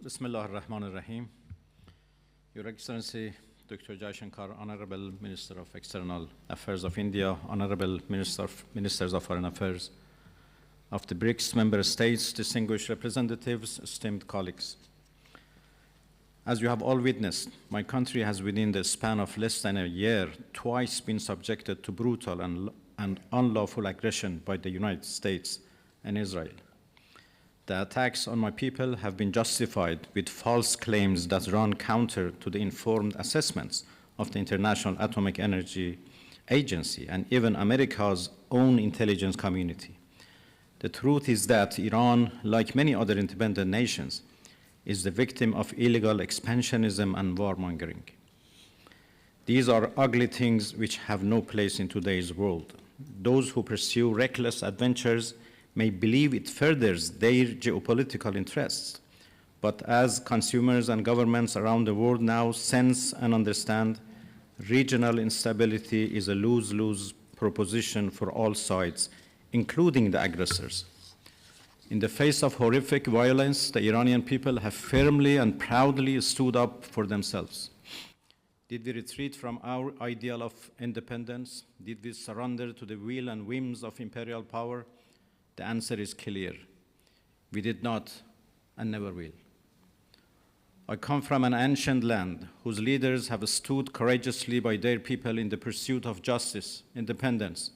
Bismillah ar-Rahman ar-Rahim. Your Excellency, Dr. Jaishankar, Honorable Minister of External Affairs of India, Honorable Ministers of Foreign Affairs of the BRICS member states, distinguished representatives, esteemed colleagues. As you have all witnessed, my country has within the span of less than a year twice been subjected to brutal and unlawful aggression by the United States and Israel. The attacks on my people have been justified with false claims that run counter to the informed assessments of the International Atomic Energy Agency and even America's own intelligence community. The truth is that Iran, like many other independent nations, is the victim of illegal expansionism and warmongering. These are ugly things which have no place in today's world. Those who pursue reckless adventures may believe it furthers their geopolitical interests. But as consumers and governments around the world now sense and understand, regional instability is a lose-lose proposition for all sides, including the aggressors. In the face of horrific violence, the Iranian people have firmly and proudly stood up for themselves. Did we retreat from our ideal of independence? Did we surrender to the will and whims of imperial power? The answer is clear. We did not and never will. I come from an ancient land whose leaders have stood courageously by their people in the pursuit of justice, independence,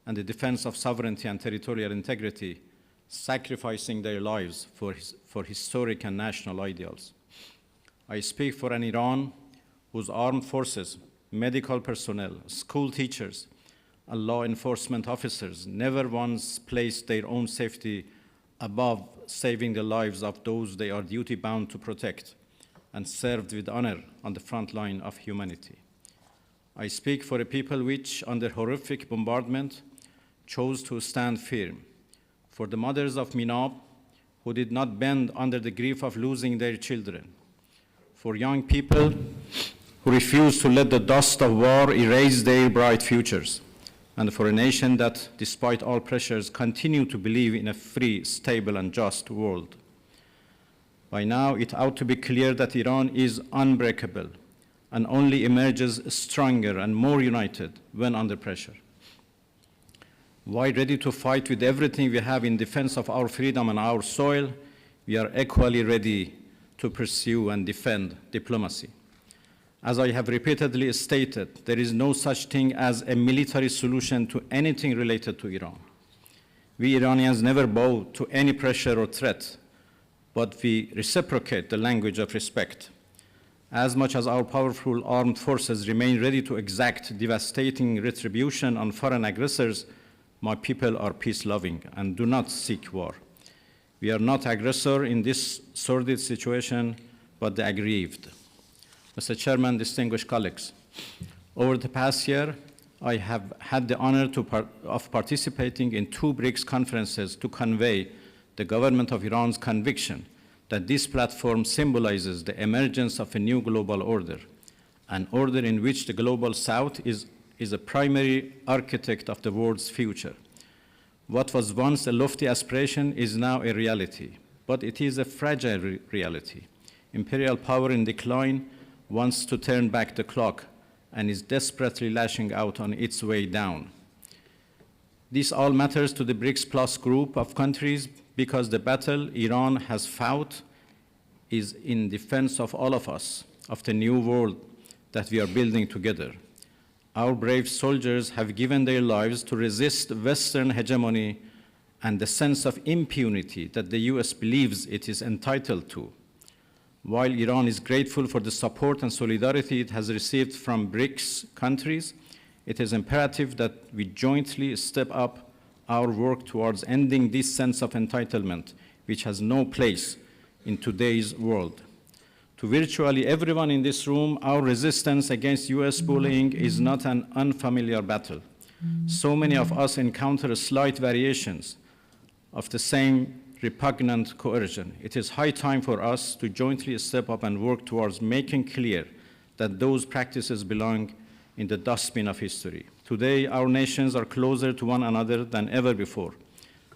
and the defense of sovereignty and territorial integrity, sacrificing their lives for historic and national ideals. I speak for an Iran whose armed forces, medical personnel, school teachers, and law enforcement officers never once placed their own safety above saving the lives of those they are duty-bound to protect and served with honor on the front line of humanity. I speak for a people which, under horrific bombardment, chose to stand firm, for the mothers of Minab who did not bend under the grief of losing their children, for young people who refused to let the dust of war erase their bright futures, and for a nation that, despite all pressures, continue to believe in a free, stable, and just world. By now, it ought to be clear that Iran is unbreakable and only emerges stronger and more united when under pressure. While ready to fight with everything we have in defense of our freedom and our soil, we are equally ready to pursue and defend diplomacy. As I have repeatedly stated, there is no such thing as a military solution to anything related to Iran. We Iranians never bow to any pressure or threat, but we reciprocate the language of respect. As much as our powerful armed forces remain ready to exact devastating retribution on foreign aggressors, my people are peace-loving and do not seek war. We are not aggressor in this sordid situation, but the aggrieved. Mr. Chairman, distinguished colleagues, over the past year, I have had the honor of participating in 2 BRICS conferences to convey the government of Iran's conviction that this platform symbolizes the emergence of a new global order, an order in which the global South is a primary architect of the world's future. What was once a lofty aspiration is now a reality, but it is a fragile reality. Imperial power in decline wants to turn back the clock and is desperately lashing out on its way down. This all matters to the BRICS Plus group of countries because the battle Iran has fought is in defense of all of us, of the new world that we are building together. Our brave soldiers have given their lives to resist Western hegemony and the sense of impunity that the US believes it is entitled to. While Iran is grateful for the support and solidarity it has received from BRICS countries, it is imperative that we jointly step up our work towards ending this sense of entitlement, which has no place in today's world. To virtually everyone in this room, our resistance against US bullying is not an unfamiliar battle. So many of us encounter slight variations of the same repugnant coercion. It is high time for us to jointly step up and work towards making clear that those practices belong in the dustbin of history. Today, our nations are closer to one another than ever before,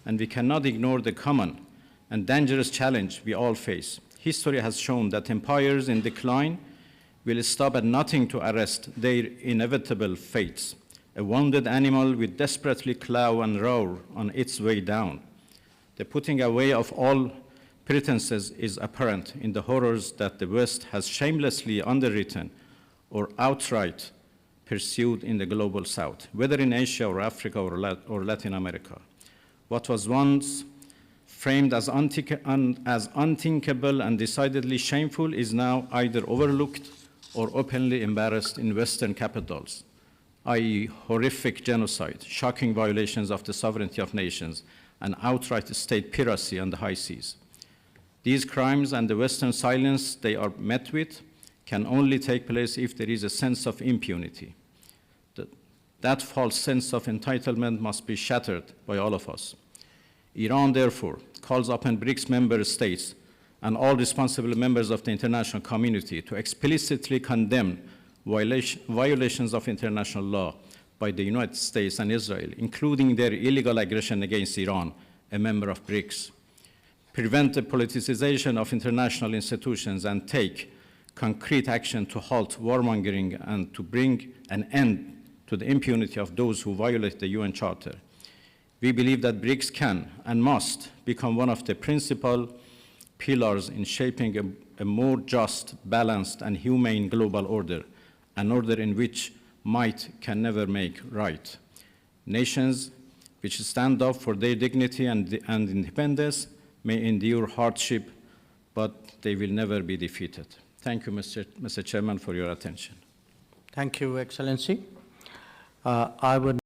and we cannot ignore the common and dangerous challenge we all face. history has shown that empires in decline will stop at nothing to arrest their inevitable fates. A wounded animal will desperately claw and roar on its way down. The putting away of all pretenses is apparent in the horrors that the West has shamelessly underwritten or outright pursued in the global South, whether in Asia or Africa or Latin America. What was once framed as unthinkable and decidedly shameful is now either overlooked or openly embarrassed in Western capitals, i.e. horrific genocide, shocking violations of the sovereignty of nations, and outright state piracy on the high seas. These crimes and the Western silence they are met with can only take place if there is a sense of impunity. That false sense of entitlement must be shattered by all of us. Iran, therefore, calls upon BRICS member states and all responsible members of the international community to explicitly condemn violations of international law by the United States and Israel, including their illegal aggression against Iran, a member of BRICS, prevent the politicization of international institutions, and take concrete action to halt warmongering and to bring an end to the impunity of those who violate the UN Charter. We believe that BRICS can and must become one of the principal pillars in shaping a more just, balanced, and humane global order, an order in which might can never make right. Nations which stand up for their dignity and independence may endure hardship, but they will never be defeated. Thank you, Mr. Chairman, for your attention. Thank you, Excellency. I would